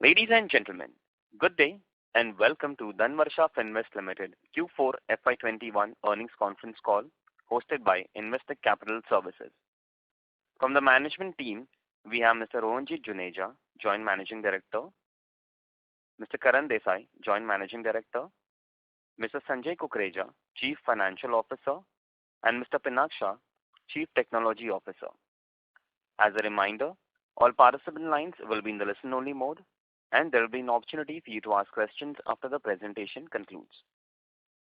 Ladies and gentlemen, good day and welcome to Dhanvarsha Finvest Ltd Q4FY21 earnings conference call hosted by Investec Capital Services. From the management team, we have Mr. Rohanjit Juneja, Joint Managing Director, Mr. Karan Desai, Joint Managing Director, Mr. Sanjay Kukreja, Chief Financial Officer, and Mr. Pinak Shah, Chief Technology Officer. As a reminder, all participant lines will be in the listen-only mode, and there will be an opportunity for you to ask questions after the presentation concludes.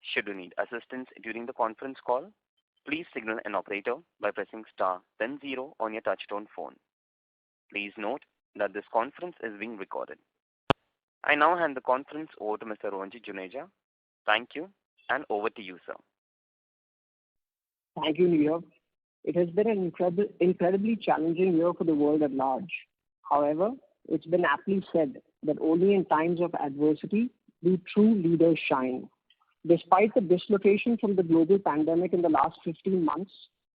Should you need assistance during the conference call, please signal an operator by pressing star then 0 on your touchtone phone. Please note that this conference is being recorded. I now hand the conference over to Mr. Rohanjit Juneja. Thank you, and over to you, sir. Thank you, Neerav. It has been an incredibly challenging year for the world at large. However, it's been aptly said that only in times of adversity do true leaders shine. Despite the dislocation from the global pandemic in the last 15 months,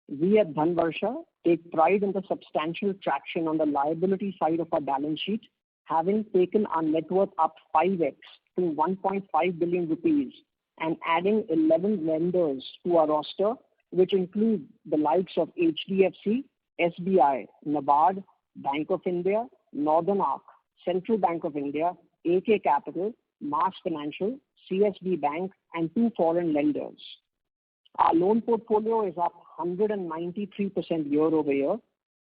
we at Dhanvarsha take pride in the substantial traction on the liability side of our balance sheet, having taken our net worth up 5x to 1.5 billion rupees and adding 11 lenders to our roster, which include the likes of HDFC, SBI, NABARD, Bank of India, Northern Arc, Central Bank of India, AK Capital, Mars Financial, CSB Bank, and 2 foreign lenders. Our loan portfolio is up 193% year over year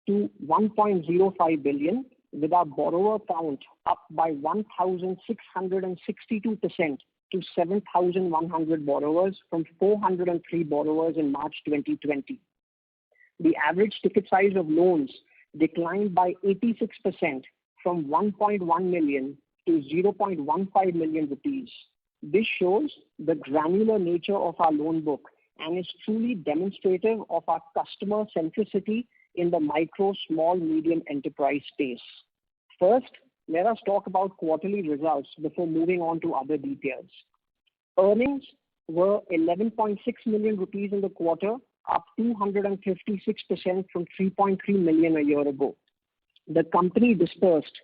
to 1.05 billion, with our borrower count up by 1,662% to 7,100 borrowers from 403 borrowers in March 2020. The average ticket size of loans declined by 86% from 1.1 million to 0.15 million rupees. This shows the granular nature of our loan book and is truly demonstrative of our customer centricity in the micro, small, medium enterprise space. First, let us talk about quarterly results before moving on to other details. Earnings were 11.6 million rupees in the quarter, up 256% from 3.3 million a year ago. The company dispersed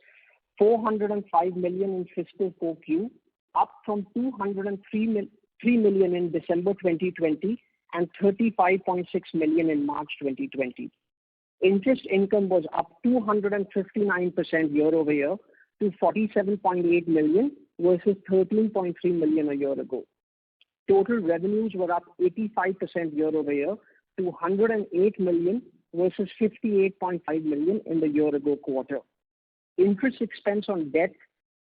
405 million in fiscal 4Q, up from 203 million in December 2020 and 35.6 million in March 2020. Interest income was up 259% year over year to 47.8 million versus 13.3 million a year ago. Total revenues were up 85% year over year to 108 million versus 58.5 million in the year ago quarter. Interest expense on debt,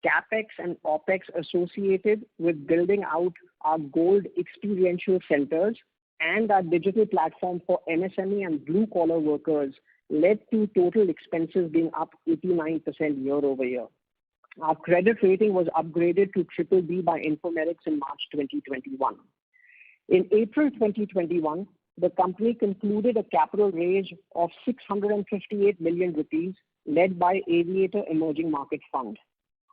CapEx and OpEx associated with building out our gold experiential centers and our digital platform for MSME and blue collar workers led to total expenses being up 89% year over year. Our credit rating was upgraded to BBB by Infomerics in March 2021. In April 2021, the company concluded a capital raise of 658 million rupees led by Aviator Emerging Market Fund.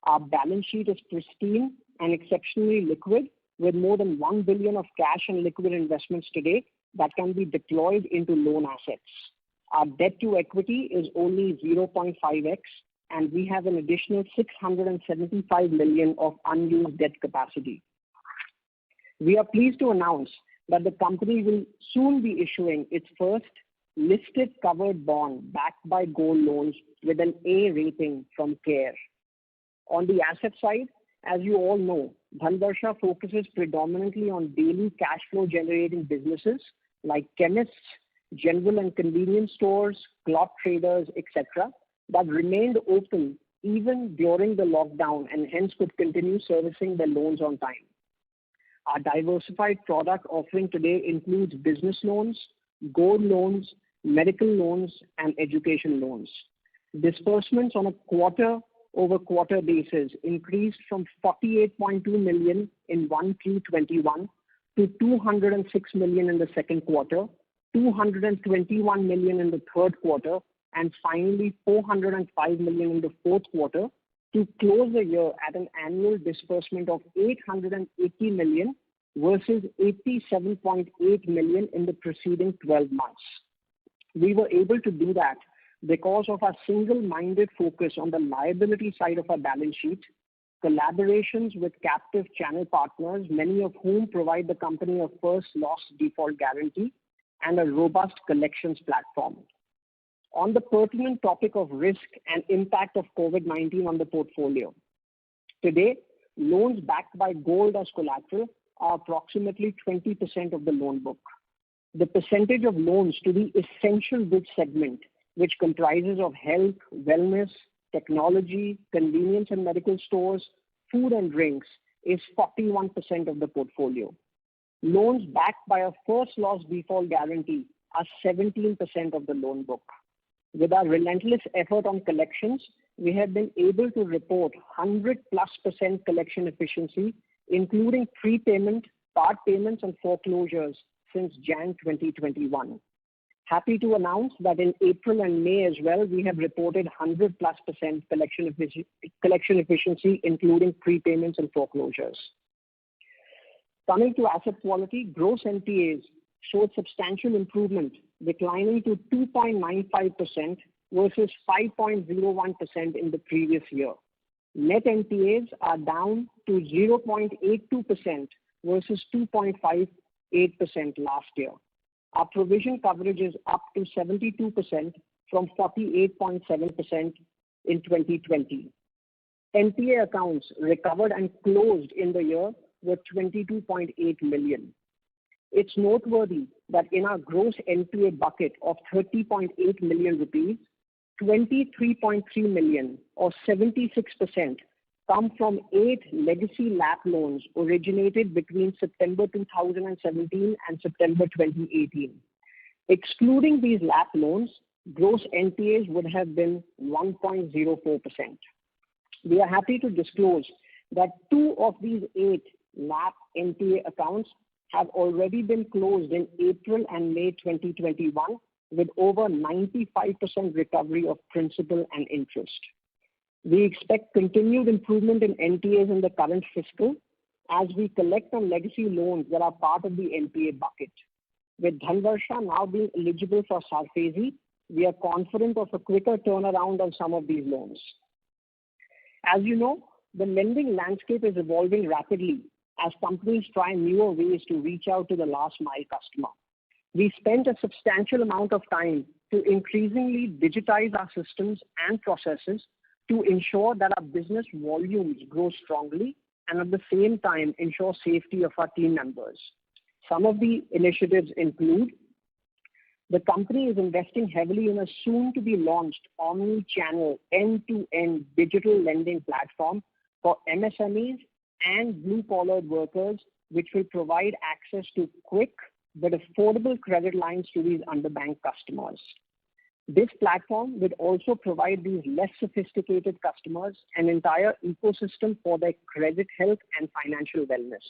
Our balance sheet is pristine and exceptionally liquid, with more than 1 billion of cash and liquid investments today that can be deployed into loan assets. Our debt to equity is only 0.5x, and we have an additional 675 million of unused debt capacity. We are pleased to announce that the company will soon be issuing its first listed covered bond backed by gold loans with an A rating from CARE. On the asset side, as you all know, Dhanvarsha focuses predominantly on daily cash flow generating businesses like chemists, general and convenience stores, cloth traders, etc. that remained open even during the lockdown and hence could continue servicing their loans on time. Our diversified product offering today includes business loans, gold loans, medical loans, and education loans. Disbursements on a quarter-over-quarter basis increased from 48.2 million in 1Q21 to 206 million in the second quarter, 221 million in the third quarter, and finally 405 million in the fourth quarter to close the year at an annual disbursement of 880 million versus 87.8 million in the preceding 12 months. We were able to do that because of our single-minded focus on the liability side of our balance sheet, collaborations with captive channel partners, many of whom provide the company a first loss default guarantee, and a robust collections platform. On the pertinent topic of risk and impact of COVID-19 on the portfolio, today, loans backed by gold as collateral are approximately 20% of the loan book. The percentage of loans to the essential goods segment, which comprises of health, wellness, technology, convenience and medical stores, food and drinks, is 41% of the portfolio. Loans backed by a first loss default guarantee are 17% of the loan book. With our relentless effort on collections, we have been able to report 100+% collection efficiency, including prepayment, part payments and foreclosures since Jan 2021. Happy to announce that in April and May as well, we have reported 100+% collection efficiency, including prepayments and foreclosures. Coming to asset quality, gross NPAs showed substantial improvement, declining to 2.95% versus 5.01% in the previous year. Net NPAs are down to 0.82% versus 2.58% last year. Our provision coverage is up to 72% from 48.7% in 2020. NPA accounts recovered and closed in the year were 22.8 million. It's noteworthy that in our gross NPA bucket of 30.8 million rupees, 23.3 million or 76% come from 8 legacy LAP loans originated between September 2017 and September 2018. Excluding these LAP loans, gross NPAs would have been 1.04%. We are happy to disclose that 2 of these 8 LAP NPA accounts have already been closed in April and May 2021 with over 95% recovery of principal and interest. We expect continued improvement in NPAs in the current fiscal as we collect on legacy loans that are part of the NPA bucket. With Dhanvarsha now being eligible for SARFAESI, we are confident of a quicker turnaround on some of these loans. As you know, the lending landscape is evolving rapidly as companies try newer ways to reach out to the last mile customer. We spent a substantial amount of time to increasingly digitize our systems and processes to ensure that our business volumes grow strongly and at the same time ensure safety of our team members. Some of the initiatives include the company is investing heavily in a soon-to-be launched omni-channel end-to-end digital lending platform for MSMEs and blue-collar workers, which will provide access to quick but affordable credit lines to these underbanked customers. This platform will also provide these less sophisticated customers an entire ecosystem for their credit health and financial wellness.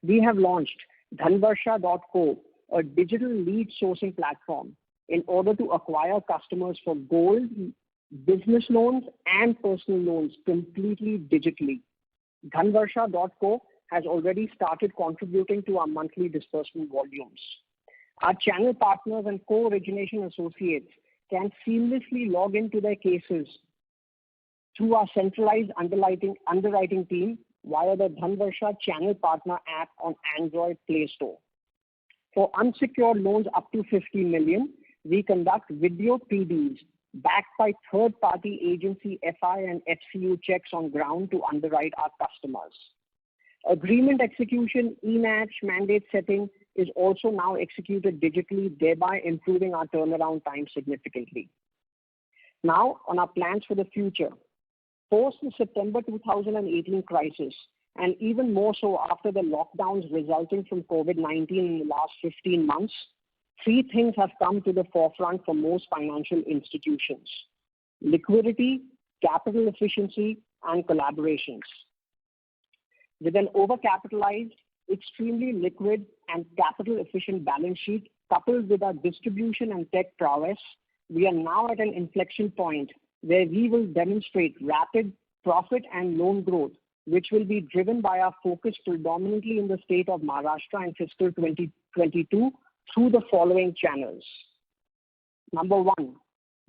We have launched Dhanvarsha.co, a digital lead sourcing platform, in order to acquire customers for gold, business loans, and personal loans completely digitally. Dhanvarsha.co has already started contributing to our monthly disbursement volumes. Our channel partners and co-origination associates can seamlessly log into their cases through our centralized underwriting team via the Dhanvarsha Channel Partner app on Android Play Store. For unsecured loans up to 50 million, we conduct video PDs backed by third-party agency FI and FCU checks on ground to underwrite our customers. Agreement execution, e-match, mandate setting is also now executed digitally, thereby improving our turnaround time significantly. Now, on our plans for the future. Post the September 2018 crisis, and even more so after the lockdowns resulting from COVID-19 in the last 15 months, 3 things have come to the forefront for most financial institutions: liquidity, capital efficiency, and collaborations. With an overcapitalized, extremely liquid, and capital-efficient balance sheet, coupled with our distribution and tech prowess, we are now at an inflection point where we will demonstrate rapid profit and loan growth, which will be driven by our focus predominantly in the state of Maharashtra in fiscal 2022 through the following channels. Number 1,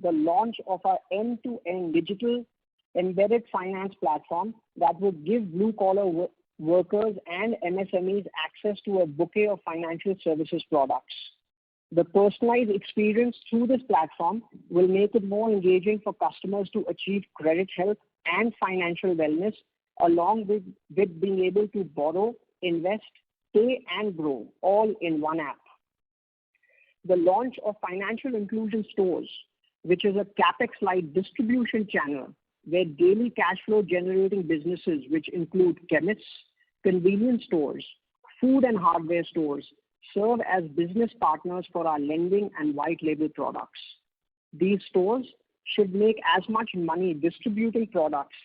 the launch of our end-to-end digital embedded finance platform that would give blue-collar workers and MSMEs access to a bouquet of financial services products. The personalized experience through this platform will make it more engaging for customers to achieve credit health and financial wellness, along with being able to borrow, invest, pay, and grow all in one app. The launch of financial inclusion stores, which is a capex-light distribution channel where daily cash flow generating businesses, which include chemists, convenience stores, food and hardware stores, serve as business partners for our lending and white label products. These stores should make as much money distributing products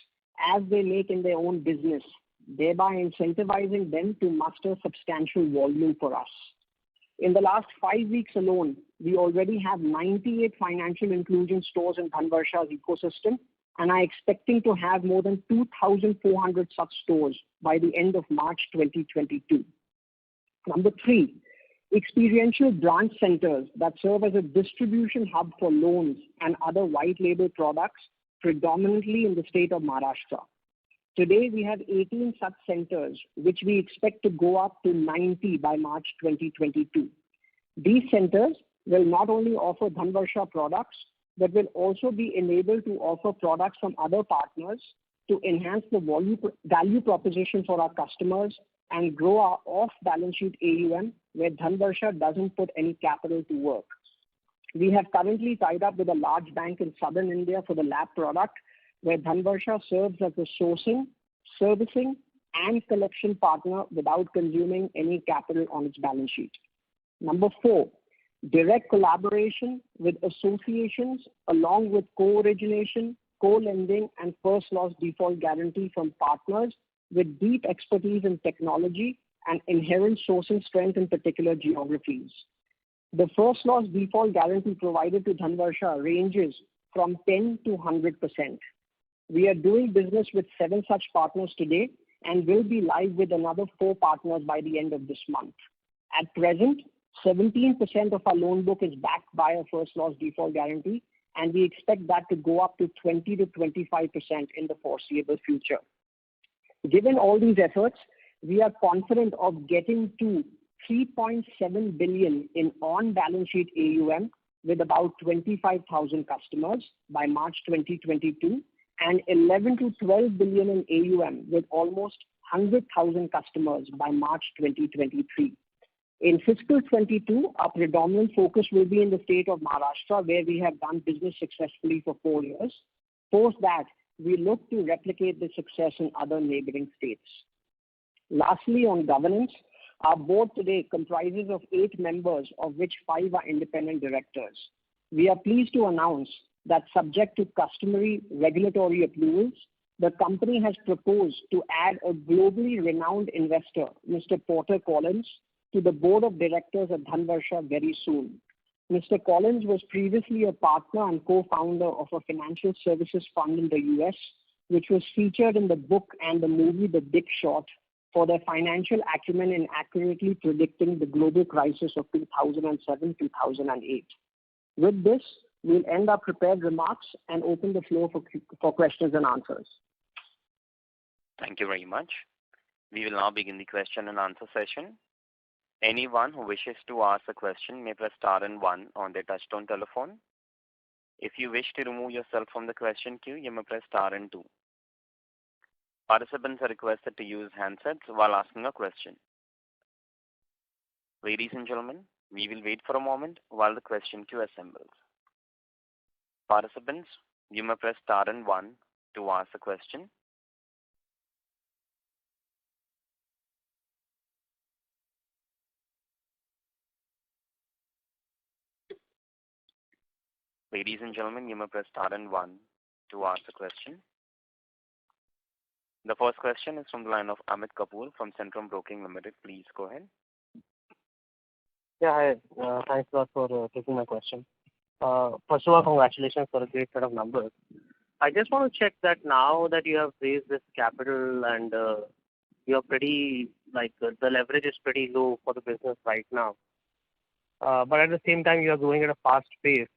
as they make in their own business, thereby incentivizing them to muster substantial volume for us. In the last 5 weeks alone, we already have 98 financial inclusion stores in Dhanvarsha's ecosystem, and are expecting to have more than 2,400 such stores by the end of March 2022. Number 3, experiential branch centers that serve as a distribution hub for loans and other white label products, predominantly in the state of Maharashtra. Today, we have 18 such centers, which we expect to go up to 90 by March 2022. These centers will not only offer Dhanvarsha products, but will also be enabled to offer products from other partners to enhance the value proposition for our customers and grow our off-balance sheet AUM, where Dhanvarsha doesn't put any capital to work. We have currently tied up with a large bank in southern India for the LAP product, where Dhanvarsha serves as a sourcing, servicing, and collection partner without consuming any capital on its balance sheet. Number 4, direct collaboration with associations along with co-origination, co-lending, and first loss default guarantee from partners with deep expertise in technology and inherent sourcing strength in particular geographies. The first loss default guarantee provided to Dhanvarsha ranges from 10 to 100%. We are doing business with 7 such partners today and will be live with another 4 partners by the end of this month. At present, 17% of our loan book is backed by a first loss default guarantee, and we expect that to go up to 20 to 25% in the foreseeable future. Given all these efforts, we are confident of getting to 3.7 billion in on-balance sheet AUM with about 25,000 customers by March 2022 and 11 to 12 billion in AUM with almost 100,000 customers by March 2023. In fiscal 22, our predominant focus will be in the state of Maharashtra, where we have done business successfully for 4 years. Post that, we look to replicate the success in other neighboring states. Lastly, on governance, our board today comprises of 8 members, of which 5 are independent directors. We are pleased to announce that subject to customary regulatory approvals, the company has proposed to add a globally renowned investor, Mr. Porter Collins, to the board of directors at Dhanvarsha very soon. Mr. Collins was previously a partner and co-founder of a financial services fund in the US, which was featured in the book and the movie The Big Short for their financial acumen in accurately predicting the global crisis of 2007-2008. With this, we'll end our prepared remarks and open the floor for questions and answers. Thank you very much. We will now begin the question and answer session. Anyone who wishes to ask a question may press star and 1 on their touchtone telephone. If you wish to remove yourself from the question queue, you may press star and 2. Participants are requested to use handsets while asking a question. Ladies and gentlemen, we will wait for a moment while the question queue assembles. Participants, you may press star and 1 to ask a question. Ladies and gentlemen, you may press star and 1 to ask a question. The first question is from the line of Amit Kapoor from Centrum Broking Limited. Please go ahead. Yeah, hi. Thanks a lot for taking my question. First of all, congratulations for a great set of numbers. I just want to check that now that you have raised this capital and you're pretty, the leverage is pretty low for the business right now. But at the same time, you are growing at a fast pace.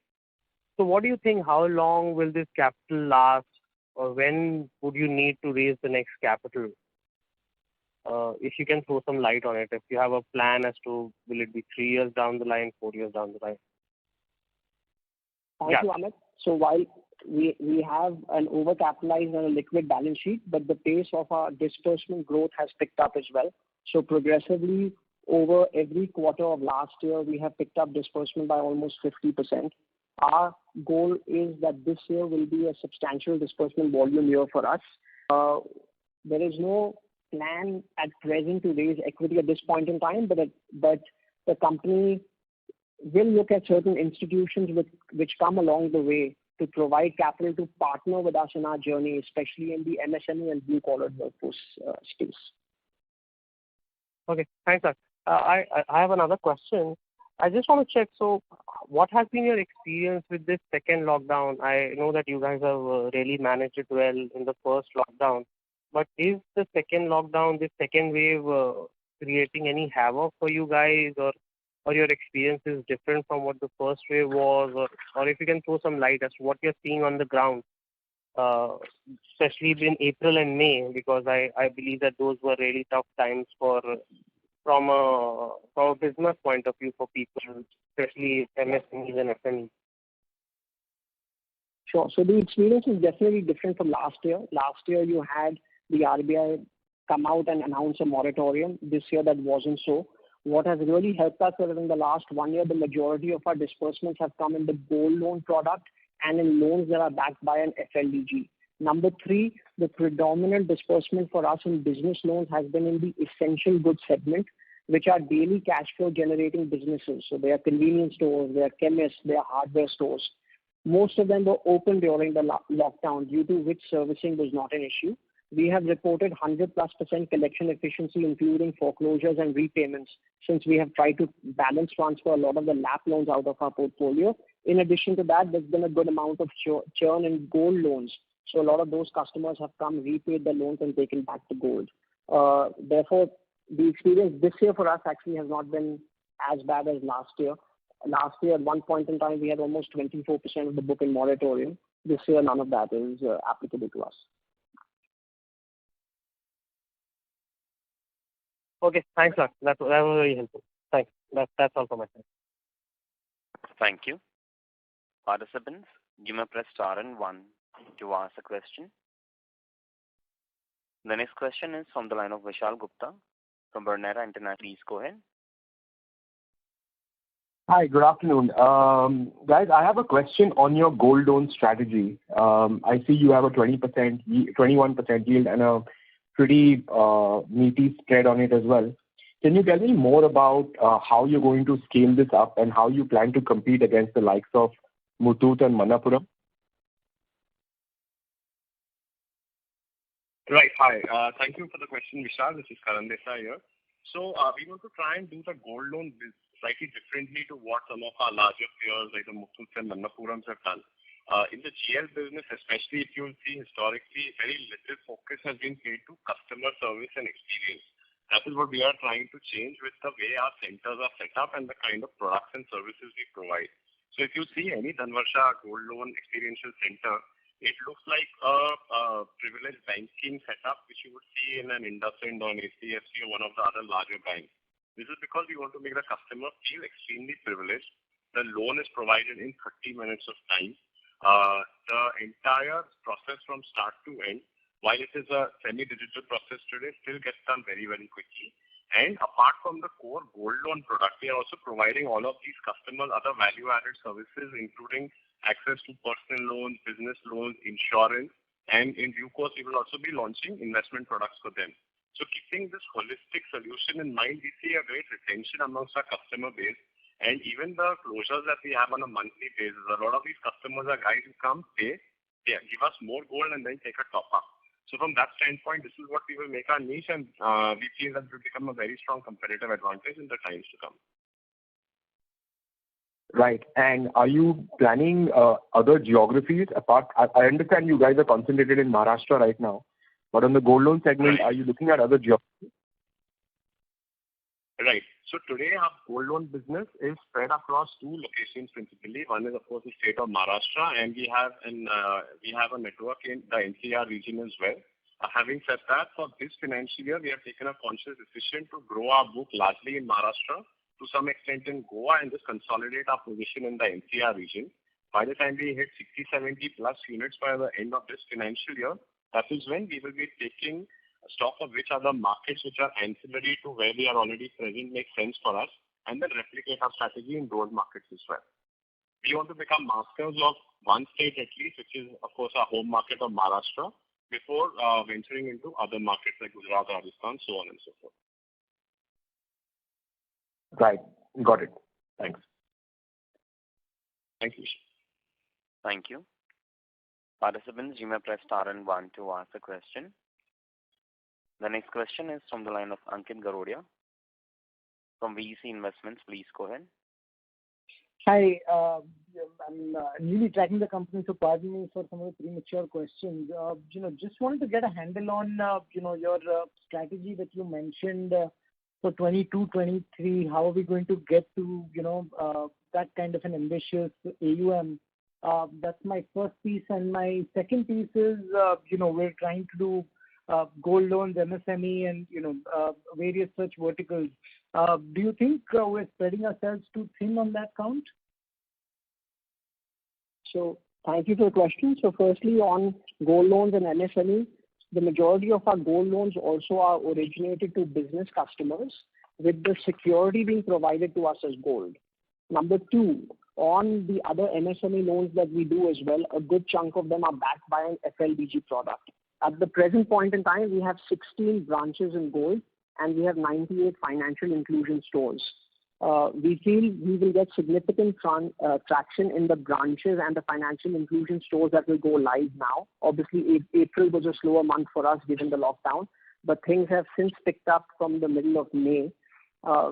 So what do you think? How long will this capital last, or when would you need to raise the next capital? If you can throw some light on it, if you have a plan as to will it be 3 years down the line, 4 years down the line? Thank you, Amit. So while we have an overcapitalized and a liquid balance sheet, but the pace of our disbursement growth has picked up as well. So progressively over every quarter of last year, we have picked up disbursement by almost 50%. Our goal is that this year will be a substantial disbursement volume year for us. There is no plan at present to raise equity at this point in time, but the company will look at certain institutions which come along the way to provide capital to partner with us in our journey, especially in the MSME and blue-collar workforce space. Okay, thanks, sir. I have another question. I just want to check, so what has been your experience with this second lockdown? I know that you guys have really managed it well in the first lockdown, but is the second lockdown, this second wave, creating any havoc for you guys, or your experience is different from what the first wave was, or if you can throw some light as to what you're seeing on the ground, especially in April and May, because I believe that those were really tough times from a business point of view for people, especially MSMEs and SMEs. Sure. So the experience is definitely different from last year. Last year you had the RBI come out and announce a moratorium. This year that wasn't so. What has really helped us is in the last 1 year, the majority of our disbursements have come in the gold loan product and in loans that are backed by an FLDG. Number 3, the predominant disbursement for us in business loans has been in the essential goods segment, which are daily cash flow generating businesses. So they are convenience stores, they are chemists, they are hardware stores. Most of them were open during the lockdown, due to which servicing was not an issue. We have reported 100+% collection efficiency, including foreclosures and repayments, since we have tried to balance transfer a lot of the LAP loans out of our portfolio. In addition to that, there's been a good amount of churn in gold loans. So a lot of those customers have come, repaid the loans and taken back the gold. Therefore, the experience this year for us actually has not been as bad as last year. Last year, at one point in time, we had almost 24% of the book in moratorium. This year, none of that is applicable to us. Okay, thanks, sir. That was very helpful. Thanks. That's all from my side. Thank you. Participants, you may press star and 1 to ask a question. The next question is from the line of Vishal Gupta from Bernera International. Please go ahead. Hi, good afternoon. Guys, I have a question on your gold loan strategy. I see you have a 21% yield and a pretty meaty spread on it as well. Can you tell me more about how you're going to scale this up and how you plan to compete against the likes of Muthoot and Manappuram? Right. Hi. Thank you for the question, Vishal. This is Karan Desai here. So we want to try and do the gold loan slightly differently to what some of our larger peers like the Muthoot and Manappurams have done. In the GL business, especially if you will see historically, very little focus has been paid to customer service and experience. That is what we are trying to change with the way our centers are set up and the kind of products and services we provide. So if you see any Dhanvarsha gold loan experiential center, it looks like a privileged banking setup which you would see in an IndusInd or an HDFC or one of the other larger banks. This is because we want to make the customer feel extremely privileged. The loan is provided in 30 minutes of time. The entire process from start to end, while it is a semi-digital process today, still gets done very, very quickly. And apart from the core gold loan product, we are also providing all of these customers other value-added services, including access to personal loans, business loans, insurance, and in due course, we will also be launching investment products for them. So keeping this holistic solution in mind, we see a great retention amongst our customer base. And even the closures that we have on a monthly basis, a lot of these customers are guys who come, pay, give us more gold and then take a top up. So from that standpoint, this is what we will make our niche, and we feel that will become a very strong competitive advantage in the times to come. Right. And are you planning other geographies apart? I understand you guys are concentrated in Maharashtra right now, but on the gold loan segment, are you looking at other geographies? Right. So today our gold loan business is spread across two locations principally. One is of course the state of Maharashtra, and we have a network in the NCR region as well. Having said that, for this financial year, we have taken a conscious decision to grow our book largely in Maharashtra, to some extent in Goa, and just consolidate our position in the NCR region. By the time we hit 60, 70 plus units by the end of this financial year, that is when we will be taking stock of which are the markets which are ancillary to where we are already present make sense for us, and then replicate our strategy in those markets as well. We want to become masters of one state at least, which is of course our home market of Maharashtra, before venturing into other markets like Gujarat, Rajasthan, so on and so forth. Right. Got it. Thanks. Thank you. Thank you. Participants, you may press star and 1 to ask a question. The next question is from the line of Ankit Garodia from VC Investments. Please go ahead. Hi, I'm newly tracking the company, so pardon me for some of the premature questions. Just wanted to get a handle on, your strategy that you mentioned for 22-23. How are we going to get to, that kind of an ambitious AUM? That's my first piece, and my second piece is, we're trying to do gold loans, MSME, and various such verticals. Do you think we're spreading ourselves too thin on that count? So thank you for the question. So firstly, on gold loans and MSME, the majority of our gold loans also are originated to business customers, with the security being provided to us as gold. Number two, on the other MSME loans that we do as well, a good chunk of them are backed by an FLDG product. At the present point in time, we have 16 branches in gold, and we have 98 financial inclusion stores. We feel we will get significant traction in the branches and the financial inclusion stores that will go live now. Obviously, April was a slower month for us given the lockdown, but things have since picked up from the middle of May.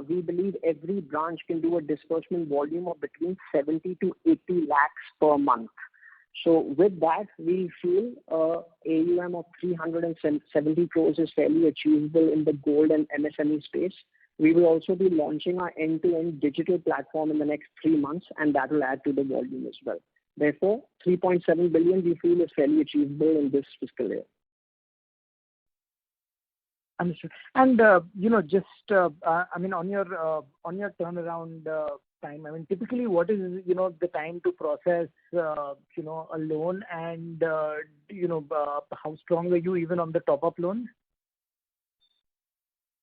We believe every branch can do a disbursement volume of between 70 to 80 lakhs per month. So with that, we feel AUM of 370 crores is fairly achievable in the gold and MSME space. We will also be launching our end-to-end digital platform in the next 3 months, and that will add to the volume as well. Therefore, 3.7 billion we feel is fairly achievable in this fiscal year. Understood. And just on your turnaround time, typically what is the time to process a loan, and how strong are you even on the top-up loans?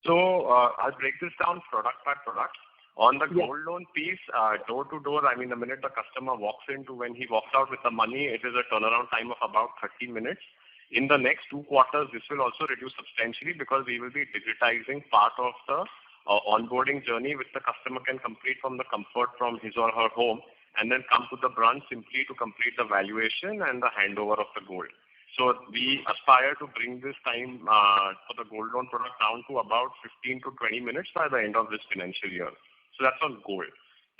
So I'll break this down product by product. On the gold loan piece, door to door, the minute the customer walks in to when he walks out with the money, it is a turnaround time of about 30 minutes. In the next 2 quarters, this will also reduce substantially because we will be digitizing part of the onboarding journey, which the customer can complete from the comfort from his or her home, and then come to the branch simply to complete the valuation and the handover of the gold. So we aspire to bring this time for the gold loan product down to about 15 to 20 minutes by the end of this financial year. So that's on gold.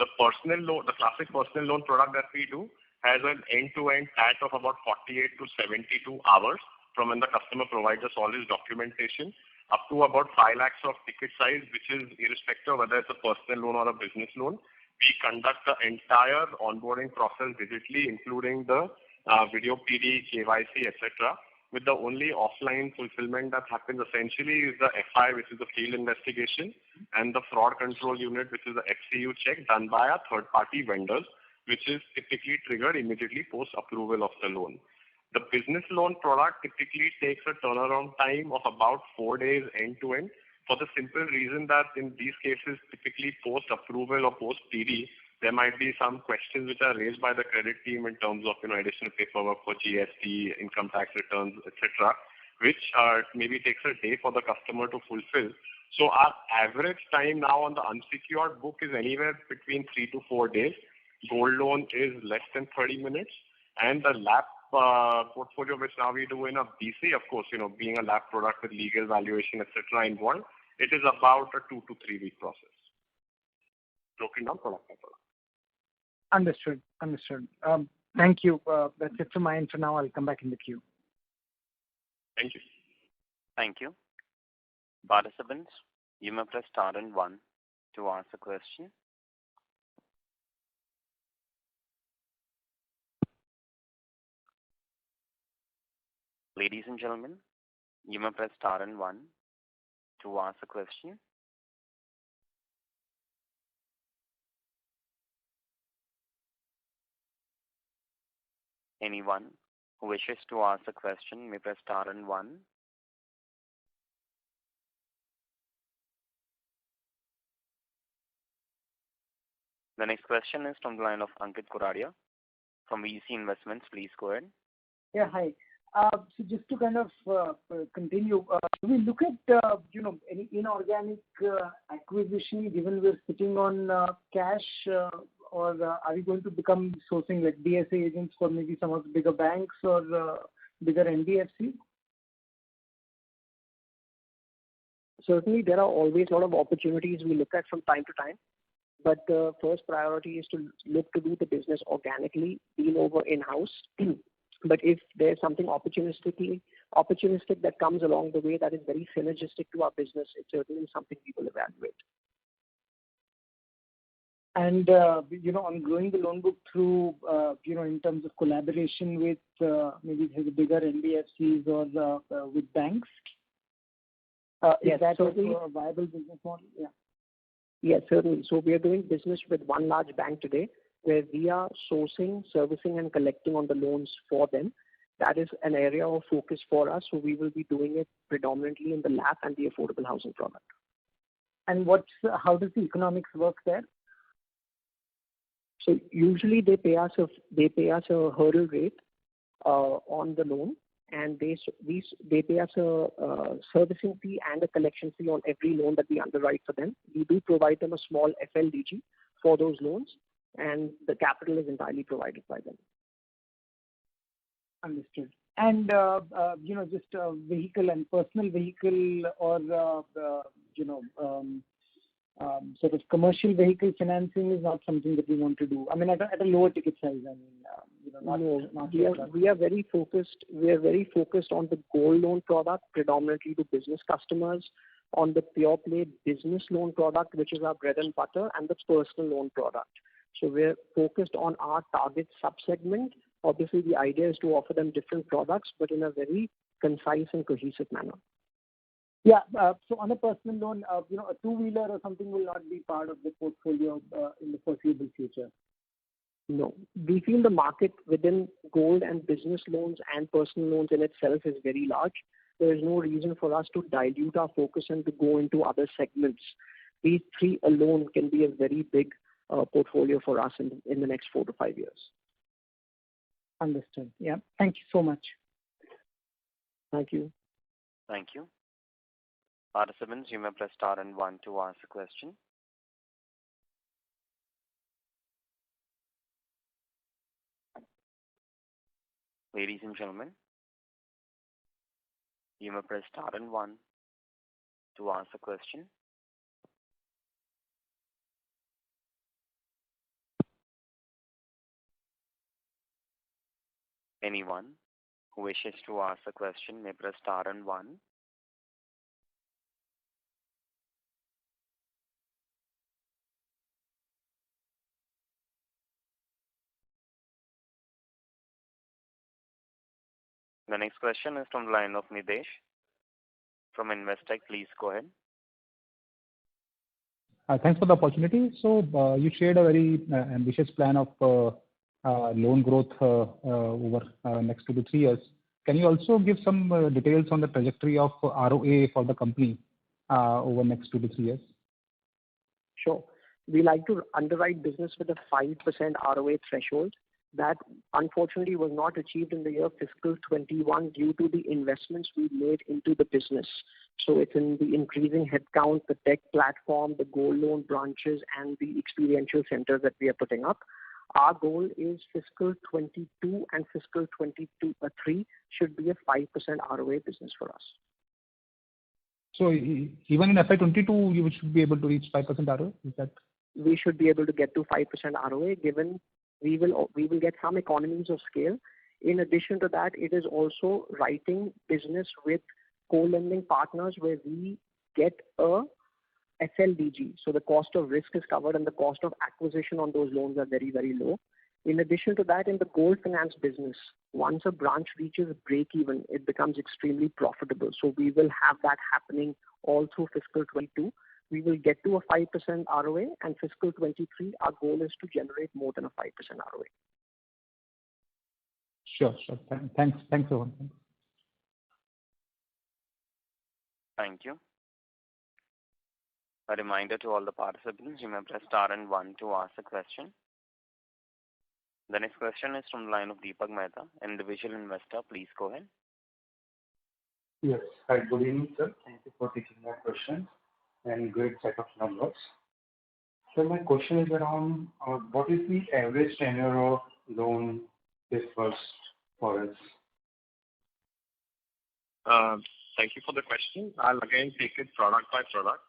The personal loan, the classic personal loan product that we do has an end-to-end TAT of about 48 to 72 hours from when the customer provides us all his documentation, up to about 5 lakhs of ticket size, which is irrespective of whether it's a personal loan or a business loan. We conduct the entire onboarding process digitally, including the video PD, KYC, etc. With the only offline fulfillment that happens essentially is the FI, which is the field investigation, and the fraud control unit, which is the FCU check done by our third-party vendors, which is typically triggered immediately post-approval of the loan. The business loan product typically takes a turnaround time of about 4 days end-to-end, for the simple reason that in these cases, typically post-approval or post-PD, there might be some questions which are raised by the credit team in terms of additional paperwork for GST, income tax returns, etc., which maybe takes a day for the customer to fulfill. So our average time now on the unsecured book is anywhere between 3 to 4 days. Gold loan is less than 30 minutes, and the LAP portfolio, which now we do in a BC, of course, being a LAP product with legal valuation, etc. involved, it is about a 2 to 3 week process. Broken down product by product. Understood. Thank you. That's it from my end for now. I'll come back in the queue. Thank you. Thank you. Participants, you may press star and 1 to ask a question? Ladies and gentlemen, you may press star and one to ask a question. Anyone who wishes to ask a question may press star and one. The next question is from the line of Ankit Kuradia from VC Investments. Please go ahead. Yeah, hi. So just to kind of continue, do we look at any inorganic acquisition given we're sitting on cash, or are we going to become sourcing like DSA agents for maybe some of the bigger banks or bigger NBFCs? Certainly, there are always a lot of opportunities we look at from time to time. But the first priority is to look to do the business organically, deal over in-house. But if there's something opportunistic that comes along the way that is very synergistic to our business, it's certainly something we will evaluate. And, on growing the loan book through, in terms of collaboration with maybe the bigger NBFCs or with banks, is that also a viable business model? Yeah. Yes, certainly. So we are doing business with one large bank today where we are sourcing, servicing, and collecting on the loans for them. That is an area of focus for us. So we will be doing it predominantly in the LAP and the affordable housing product. And how does the economics work there? So usually they pay us a hurdle rate on the loan, and they pay us a servicing fee and a collection fee on every loan that we underwrite for them. We do provide them a small FLDG for those loans, and the capital is entirely provided by them. Understood. And just a vehicle and personal vehicle or sort of commercial vehicle financing is not something that we want to do. I mean, at a lower ticket size. We are very focused. We are very focused on the gold loan product, predominantly to business customers, on the pure play business loan product, which is our bread and butter, and the personal loan product. So we're focused on our target subsegment. Obviously, the idea is to offer them different products, but in a very concise and cohesive manner. Yeah. So on a personal loan, a two-wheeler or something will not be part of the portfolio in the foreseeable future. No. We feel the market within gold and business loans and personal loans in itself is very large. There is no reason for us to dilute our focus and to go into other segments. These three alone can be a very big portfolio for us in the next 4 to 5 years. Understood. Yeah. Thank you so much. Thank you. Thank you. Participants, you may press star and one to ask a question. Ladies and gentlemen, you may press star and one to ask a question. Anyone who wishes to ask a question may press star and one. The next question is from the line of Nidesh from Investec. Please go ahead. Thanks for the opportunity. So you shared a very ambitious plan of loan growth over next 2 to 3 years. Can you also give some details on the trajectory of ROA for the company over next 2 to 3 years? Sure. We like to underwrite business with a 5% ROA threshold. That unfortunately was not achieved in the year fiscal 21 due to the investments we made into the business. So it's in the increasing headcount, the tech platform, the gold loan branches, and the experiential centers that we are putting up. Our goal is fiscal 22 and fiscal 23 should be a 5% ROA business for us. So even in FY22, you should be able to reach 5% ROA? Is that? We should be able to get to 5% ROA given we will get some economies of scale. In addition to that, it is also writing business with co-lending partners where we get a FLDG. So the cost of risk is covered and the cost of acquisition on those loans are very, very low. In addition to that, in the gold finance business, once a branch reaches break even, it becomes extremely profitable. So we will have that happening all through fiscal 22. We will get to a 5% ROA, and fiscal 23, our goal is to generate more than a 5% ROA. Sure. Thanks, everyone. Thank you. A reminder to all the participants, you may press star and 1 to ask a question. The next question is from the line of Deepak Mehta, individual investor. Please go ahead. Yes. Hi, good evening, sir. Thank you for taking my question and great set of numbers. So my question is around what is the average tenure of loan disbursed for us? Thank you for the question. I'll again take it product by product.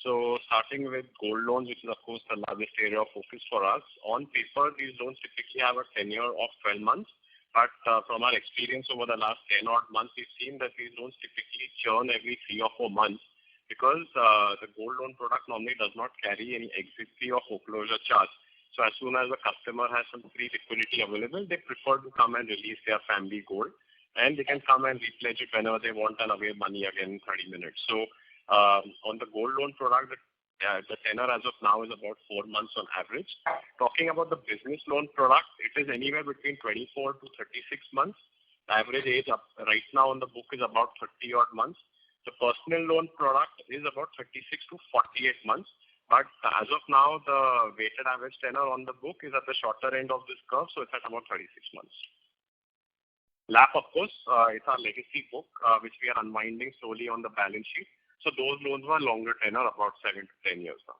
So starting with gold loans, which is of course the largest area of focus for us. On paper, these loans typically have a tenure of 12 months. But from our experience over the last 10 odd months, we've seen that these loans typically churn every 3 or 4 months because the gold loan product normally does not carry any exit fee or foreclosure charge. So as soon as the customer has some free liquidity available, they prefer to come and release their family gold, and they can come and repledge it whenever they want and avail money again in 30 minutes. So on the gold loan product, the tenor as of now is about 4 months on average. Talking about the business loan product, it is anywhere between 24 to 36 months. The average age up right now on the book is about 30 odd months. The personal loan product is about 36 to 48 months. But as of now, the weighted average tenor on the book is at the shorter end of this curve, so it's at about 36 months. LAP, of course, it's our legacy book, which we are unwinding slowly on the balance sheet. So those loans were longer tenor, about 7 to 10 years now.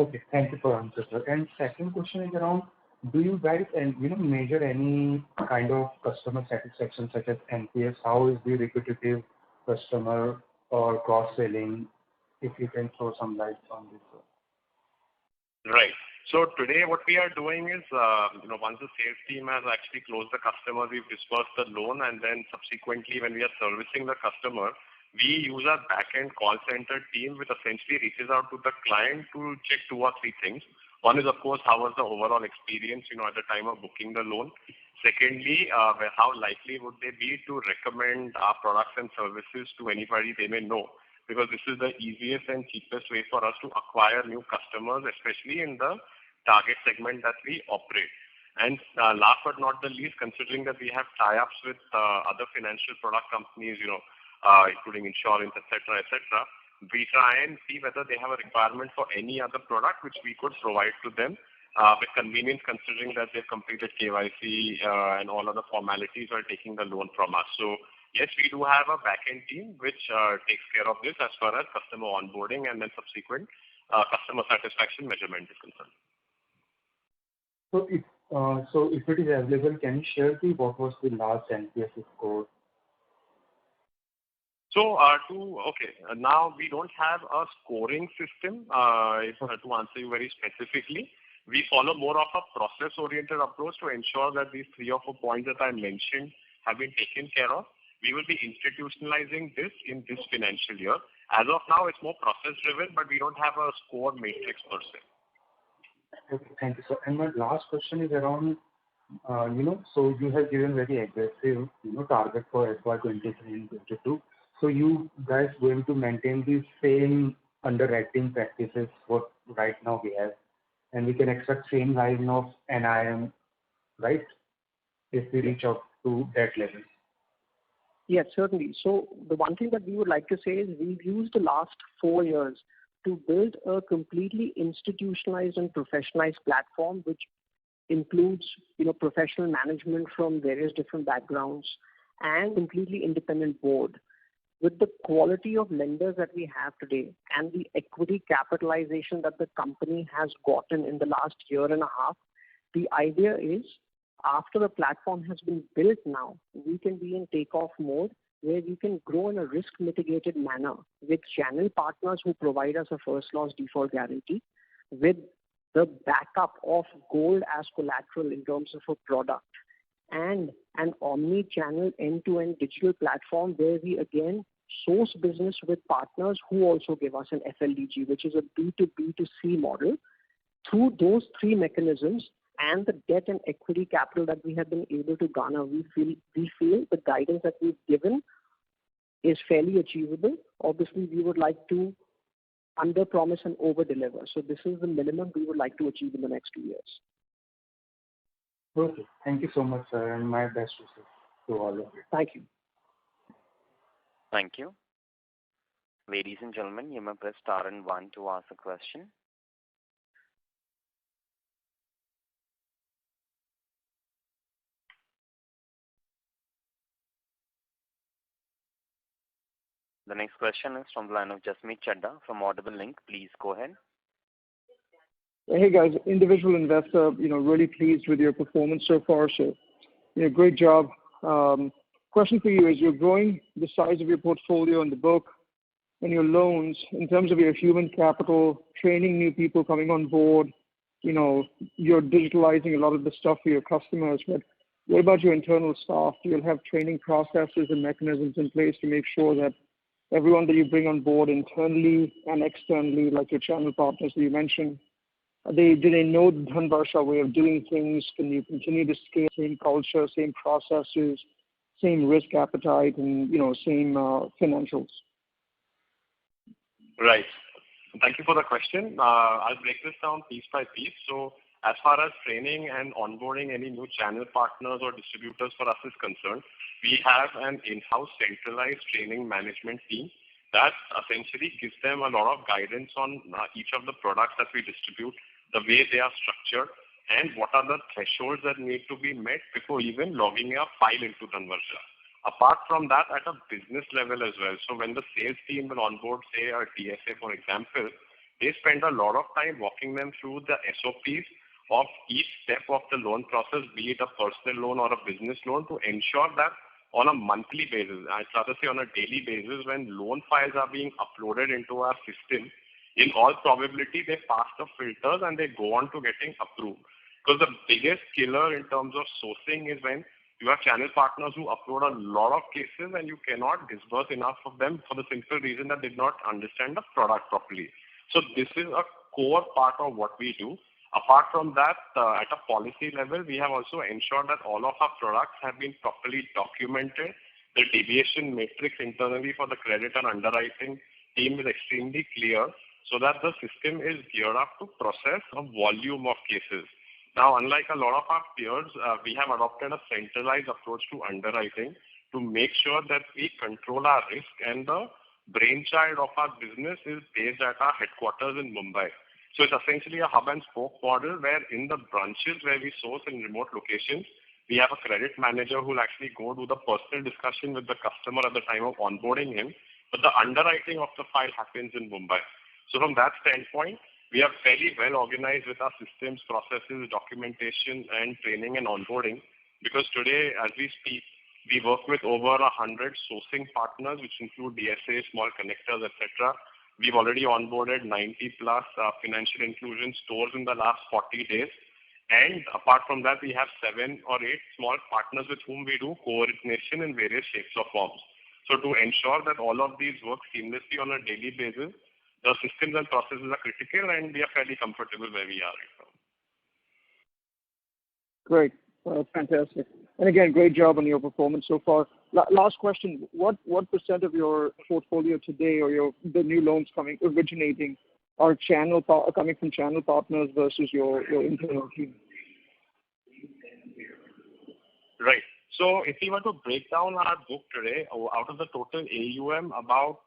Okay, thank you for answer, sir. And second question is around, do you guys measure any kind of customer satisfaction such as NPS? How is the repetitive customer or cross-selling? If you can throw some light on this, sir. Right. So today what we are doing is, once the sales team has actually closed the customer, we've disbursed the loan, and then subsequently when we are servicing the customer, we use our back-end call center team, which essentially reaches out to the client to check 2 or 3 things. One is, of course, how was the overall experience, at the time of booking the loan. Secondly, how likely would they be to recommend our products and services to anybody they may know? Because this is the easiest and cheapest way for us to acquire new customers, especially in the target segment that we operate. And last but not the least, considering that we have tie-ups with other financial product companies, including insurance, etc., we try and see whether they have a requirement for any other product which we could provide to them with convenience, considering that they've completed KYC and all other formalities while taking the loan from us. So yes, we do have a back-end team which takes care of this as far as customer onboarding and then subsequent customer satisfaction measurement is concerned. So if it is available, can you share what was the last NPS score? So now we don't have a scoring system. To answer you very specifically, we follow more of a process-oriented approach to ensure that these 3 or 4 points that I mentioned have been taken care of. We will be institutionalizing this in this financial year. As of now, it's more process-driven, but we don't have a score matrix per se. Okay, thank you, sir. And my last question is around, so you have given very aggressive, target for FY23 and 22. So you guys going to maintain the same underwriting practices what right now we have, and we can expect same line of NIM, right? If we reach out to that level. Yes, certainly. So the one thing that we would like to say is we've used the last 4 years to build a completely institutionalized and professionalized platform, which includes, professional management from various different backgrounds and completely independent board. With the quality of lenders that we have today and the equity capitalization that the company has gotten in the last year and a half, the idea is after the platform has been built now, we can be in takeoff mode where we can grow in a risk mitigated manner with channel partners who provide us a first loss default guarantee, with the backup of gold as collateral in terms of a product, and an omni-channel end-to-end digital platform where we again source business with partners who also give us an FLDG, which is a B2B2C model. Through those three mechanisms and the debt and equity capital that we have been able to garner, we feel the guidance that we've given is fairly achievable. Obviously, we would like to under promise and over deliver. So this is the minimum we would like to achieve in the next 2 years. Okay. Thank you so much, sir, and my best wishes to all of you. Thank you. Thank you. Ladies and gentlemen, you may press star and 1 to ask a question. The next question is from the line of Jasmeet Chadda from Audible Link. Please go ahead. Hey guys, individual investor, really pleased with your performance so far. So, great job. Question for you is, you're growing the size of your portfolio and the book and your loans in terms of your human capital, training new people coming on board. You're digitalizing a lot of the stuff for your customers. But what about your internal staff? You'll have training processes and mechanisms in place to make sure that everyone that you bring on board internally and externally, like your channel partners that you mentioned, do they know the Dhanvarsha way of doing things? Can you continue to scale same culture, same processes, same risk appetite, and same financials? Right. Thank you for the question. I'll break this down piece by piece. So as far as training and onboarding any new channel partners or distributors for us is concerned, we have an in-house centralized training management team that essentially gives them a lot of guidance on each of the products that we distribute, the way they are structured, and what are the thresholds that need to be met before even logging a file into Dhanvarsha. Apart from that, at a business level as well. So when the sales team will onboard, say, a DSA, for example, they spend a lot of time walking them through the SOPs of each step of the loan process, be it a personal loan or a business loan, to ensure that on a monthly basis, I'd rather say on a daily basis, when loan files are being uploaded into our system, in all probability, they pass the filters and they go on to getting approved. Because the biggest killer in terms of sourcing is when you have channel partners who upload a lot of cases and you cannot disburse enough of them for the simple reason that they did not understand the product properly. So this is a core part of what we do. Apart from that, at a policy level, we have also ensured that all of our products have been properly documented. The deviation matrix internally for the credit and underwriting team is extremely clear, so that the system is geared up to process a volume of cases. Now, unlike a lot of our peers, we have adopted a centralized approach to underwriting to make sure that we control our risk, and the brainchild of our business is based at our headquarters in Mumbai. So it's essentially a hub and spoke model where in the branches where we source in remote locations, we have a credit manager who will actually go do the personal discussion with the customer at the time of onboarding him, but the underwriting of the file happens in Mumbai. So from that standpoint, we are fairly well organized with our systems, processes, documentation, and training and onboarding, because today, as we speak, we work with over 100 sourcing partners, which include DSA, small connectors, etc. We've already onboarded 90 plus financial inclusion stores in the last 40 days. And apart from that, we have 7 or 8 small partners with whom we do coordination in various shapes or forms. So to ensure that all of these work seamlessly on a daily basis, the systems and processes are critical, and we are fairly comfortable where we are right now. Great. Fantastic. And again, great job on your performance so far. Last question. What % of your portfolio today, or the new loans originating, are coming from channel partners versus your internal team? Right. So if we were to break down our book today, out of the total AUM, about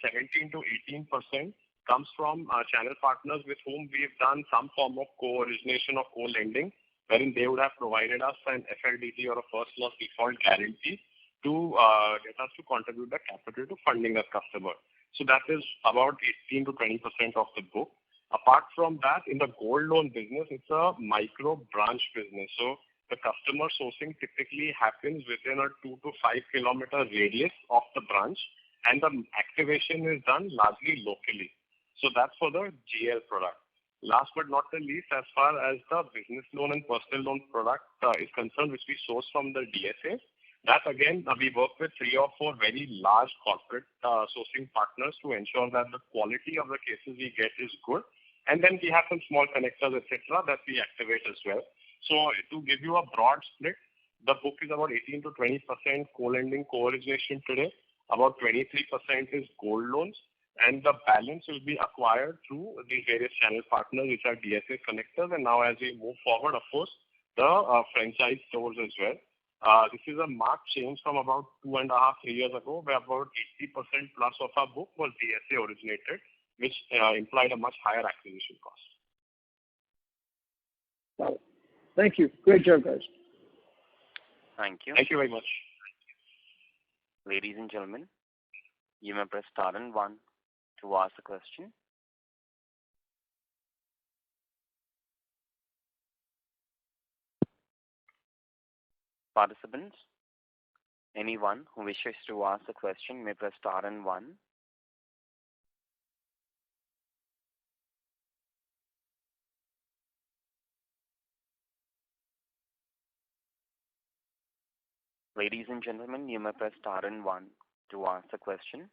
17 to 18% comes from channel partners with whom we've done some form of co-origination or co-lending, wherein they would have provided us an FLDG or a first loss default guarantee to get us to contribute the capital to funding a customer. So that is about 18 to 20% of the book. Apart from that, in the gold loan business, it's a micro branch business. So the customer sourcing typically happens within a 2 to 5 kilometer radius of the branch, and the activation is done largely locally. So that's for the GL product. Last but not the least, as far as the business loan and personal loan product is concerned, which we source from the DSA, That again, we work with 3 or 4 very large corporate sourcing partners to ensure that the quality of the cases we get is good. And then we have some small connectors, etc., that we activate as well. So to give you a broad split, the book is about 18 to 20% co-lending, co-origination today. About 23% is gold loans, and the balance will be acquired through these various channel partners, which are DSA connectors. And now as we move forward, of course, the franchise stores as well. This is a marked change from about 2.5, 3 years ago, where about 80% plus of our book was DSA originated, which implied a much higher acquisition cost. Wow. Thank you. Great job, guys. Thank you. Thank you very much. Ladies and gentlemen, you may press star and 1 to ask a question. Participants, anyone who wishes to ask a question may press star and 1. Ladies and gentlemen, you may press star and 1 to ask a question.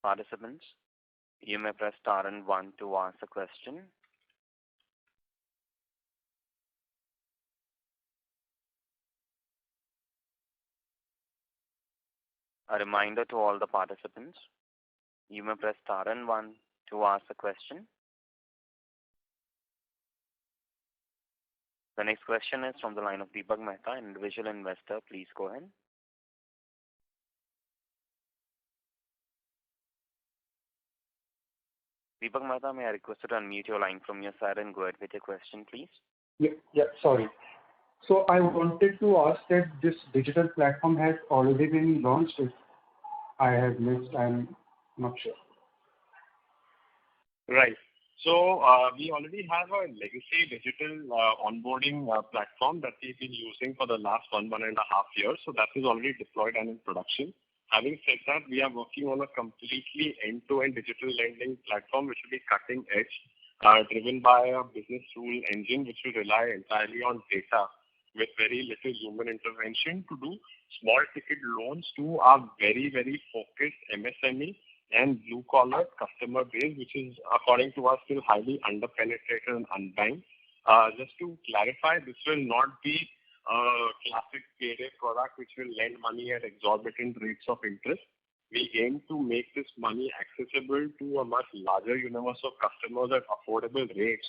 Participants, you may press star and 1 to ask a question. A reminder to all the participants, you may press star and 1 to ask a question. The next question is from the line of Deepak Mehta, an individual investor. Please go ahead. Deepak Mehta, may I request you to unmute your line from your side and go ahead with your question, please? Yeah, sorry. So I wanted to ask that this digital platform has already been launched. If I have missed, I'm not sure. Right. So we already have a legacy digital onboarding platform that we've been using for the last 1.5 years. So that is already deployed and in production. Having said that, we are working on a completely end-to-end digital lending platform, which will be cutting edge, driven by a business rule engine, which will rely entirely on data with very little human intervention to do small ticket loans to our very, very focused MSME and blue-collar customer base, which is, according to us, still highly underpenetrated and unbanked. Just to clarify, this will not be a classic payday product which will lend money at exorbitant rates of interest. We aim to make this money accessible to a much larger universe of customers at affordable rates.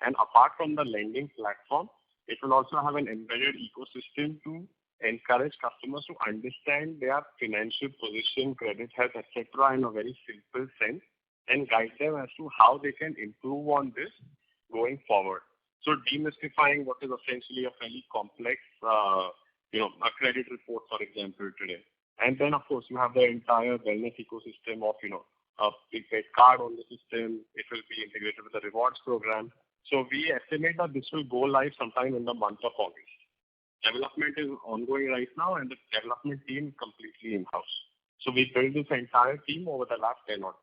And apart from the lending platform, it will also have an embedded ecosystem to encourage customers to understand their financial position, credit health, etc. in a very simple sense, and guide them as to how they can improve on this going forward. So demystifying what is essentially a fairly complex, a credit report, for example, today. And then, of course, you have the entire wellness ecosystem of, a prepaid card on the system. It will be integrated with the rewards program. So we estimate that this will go live sometime in the month of August. Development is ongoing right now, and the development team completely in-house. So we built this entire team over the last 10 odd months.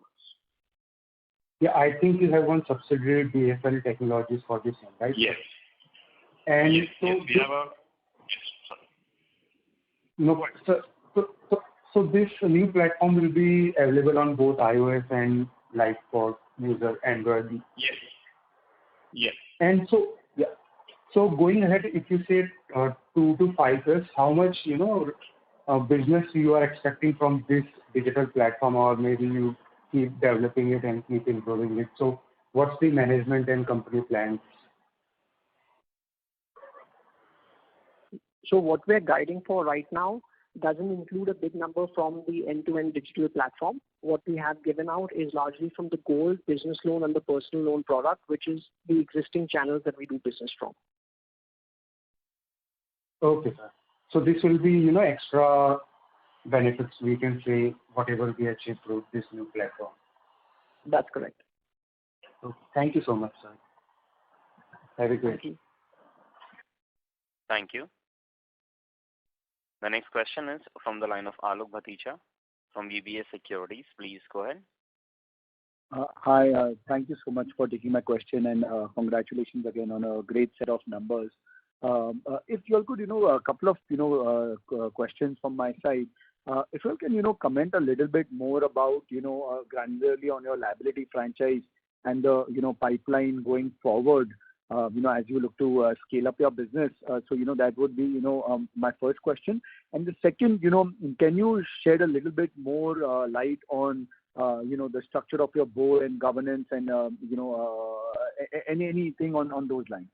Yeah, I think you have one subsidiary, DFL Technologies, for this one, right? Yes. And yes, so yes, we have a... Yes, sorry. No, so this new platform will be available on both iOS and like for user Android? Yes. Yes. And so, yeah. So going ahead, if you say 2 to 5 years, how much, business you are expecting from this digital platform, or maybe you keep developing it and keep improving it? So what's the management and company plans? So what we're guiding for right now doesn't include a big number from the end-to-end digital platform. What we have given out is largely from the gold, business loan, and the personal loan product, which is the existing channels that we do business from. Okay, sir. So this will be, extra benefits, we can say, whatever we achieve through this new platform. That's correct. Okay. Thank you so much, sir. Have a great day. Thank you. The next question is from the line of Alok Bhatija from UBS Securities. Please go ahead. Hi. Thank you so much for taking my question, and congratulations again on a great set of numbers. If you all could, a couple of, questions from my side. If you all can, comment a little bit more about, granularly on your liability franchise and the, pipeline going forward, as you look to scale up your business. That would be, my first question. And the second, can you shed a little bit more light on the structure of your board and governance and, anything on those lines?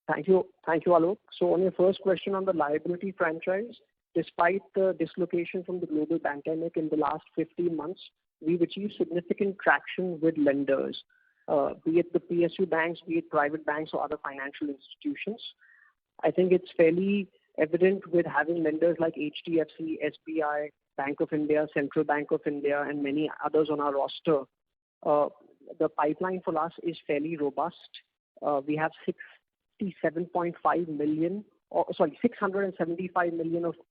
Thank you, Alok. So on your first question on the liability franchise, despite the dislocation from the global pandemic in the last 15 months, we've achieved significant traction with lenders, be it the PSU banks, be it private banks or other financial institutions. I think it's fairly evident with having lenders like HDFC, SBI, Bank of India, Central Bank of India, and many others on our roster. The pipeline for us is fairly robust. We have 675 million of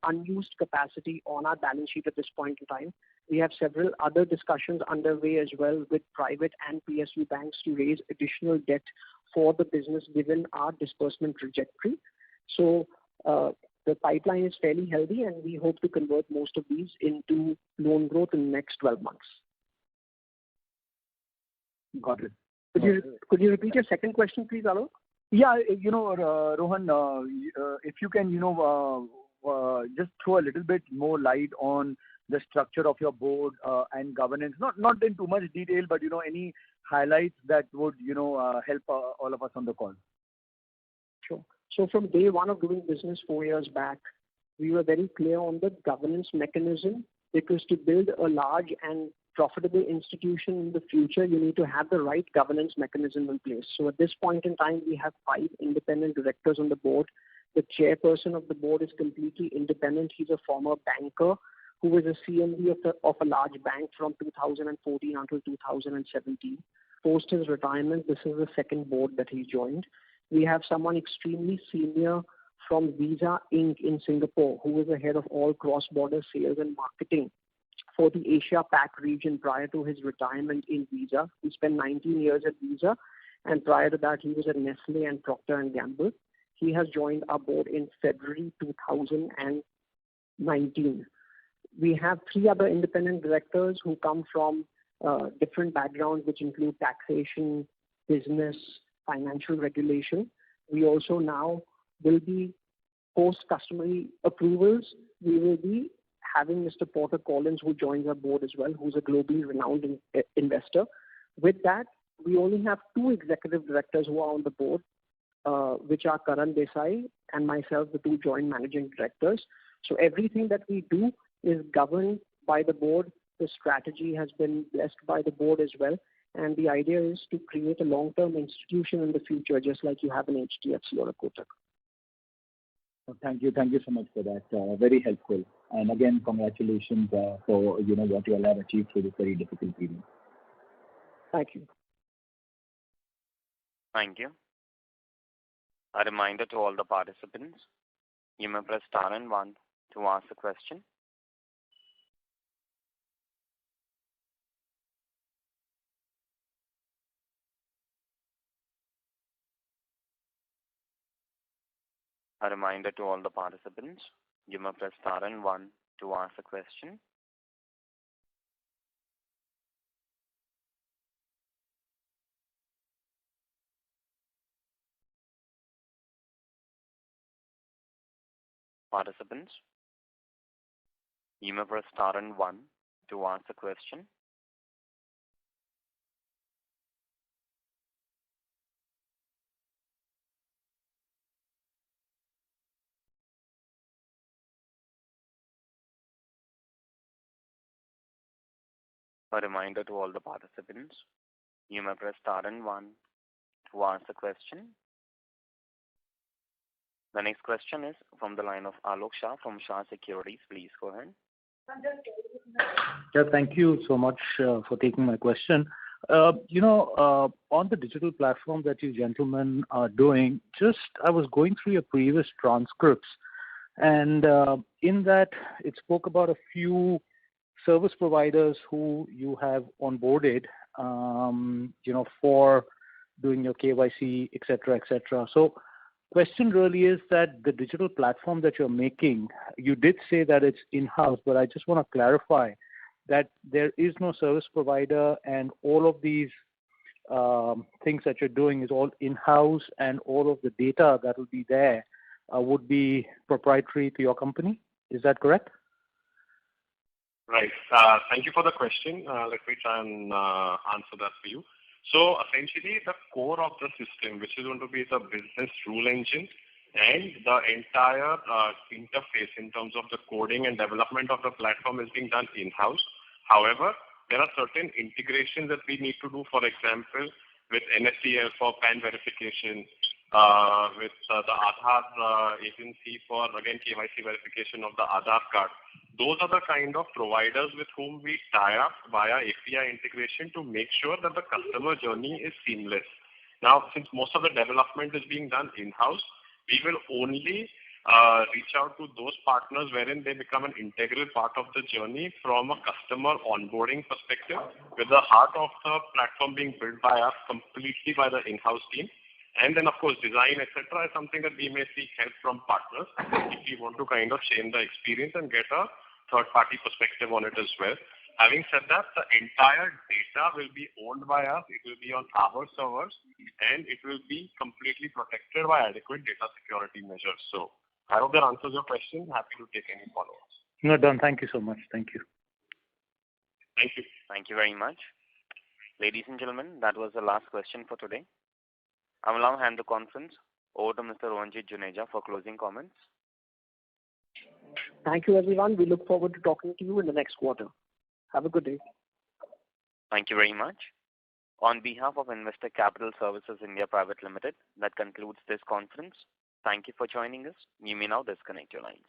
unused capacity on our balance sheet at this point in time. We have several other discussions underway as well with private and PSU banks to raise additional debt for the business given our disbursement trajectory. So the pipeline is fairly healthy, and we hope to convert most of these into loan growth in the next 12 months. Got it. Could you repeat your second question, please, Alok? Yeah, Rohan, if you can, just throw a little bit more light on the structure of your board and governance. Not in too much detail, but any highlights that would help all of us on the call. Sure. So from day one of doing business 4 years back, we were very clear on the governance mechanism, because to build a large and profitable institution in the future, you need to have the right governance mechanism in place. So at this point in time, we have 5 independent directors on the board. The chairperson of the board is completely independent. He's a former banker who was a CMD of a large bank from 2014 until 2017. Post his retirement, this is the second board that he joined. We have someone extremely senior from Visa Inc. in Singapore, who was the head of all cross-border sales and marketing for the Asia Pac region prior to his retirement in Visa. He spent 19 years at Visa, and prior to that, he was at Nestle and Procter & Gamble. He has joined our board in February 2019. We have 3 other independent directors who come from different backgrounds, which include taxation, business, financial regulation. We also now will be, post customary approvals, we will be having Mr. Porter Collins, who joins our board as well, who's a globally renowned investor. With that, we only have 2 executive directors who are on the board, which are Karan Desai and myself, the 2 joint managing directors. So everything that we do is governed by the board. The strategy has been blessed by the board as well. And the idea is to create a long-term institution in the future, just like you have an HDFC or a Kotak. Thank you so much for that. Very helpful. And again, congratulations for what you all have achieved through this very difficult period. Thank you. Thank you. A reminder to all the participants, you may press star and 1 to ask a question. A reminder to all the participants, you may press star and 1 to ask a question. Participants, you may press star and 1 to ask a question. A reminder to all the participants, you may press star and 1 to ask a question. The next question is from the line of Alok Shah from Shah Securities. Please go ahead. Yeah, thank you so much for taking my question. On the digital platform that you gentlemen are doing, I was going through your previous transcripts, and in that it spoke about a few service providers who you have onboarded, for doing your KYC, et cetera. So question really is that the digital platform that you're making, you did say that it's in-house, but I just want to clarify that there is no service provider and all of these things that you're doing is all in-house and all of the data that will be there would be proprietary to your company. Is that correct? Right. Thank you for the question. Let me try and answer that for you. So essentially, the core of the system, which is going to be the business rule engine and the entire interface in terms of the coding and development of the platform is being done in-house. However, there are certain integrations that we need to do, for example, with NSDL for PAN verification, with the Aadhaar agency for, again, KYC verification of the Aadhaar card. Those are the kind of providers with whom we tie up via API integration to make sure that the customer journey is seamless. Now, since most of the development is being done in-house, we will only reach out to those partners wherein they become an integral part of the journey from a customer onboarding perspective, with the heart of the platform being built by us completely by the in-house team. And then, of course, design, etc., is something that we may seek help from partners if we want to kind of change the experience and get a third-party perspective on it as well. Having said that, the entire data will be owned by us. It will be on our servers, and it will be completely protected by adequate data security measures. So I hope that answers your question. Happy to take any follow-ups. No, done. Thank you so much. Thank you. Thank you. Thank you very much. Ladies and gentlemen, that was the last question for today. I will now hand the conference over to Mr. Rohanjit Juneja for closing comments. Thank you, everyone. We look forward to talking to you in the next quarter. Have a good day. Thank you very much. On behalf of Investec Capital Services India Private Limited, that concludes this conference. Thank you for joining us. You may now disconnect your lines.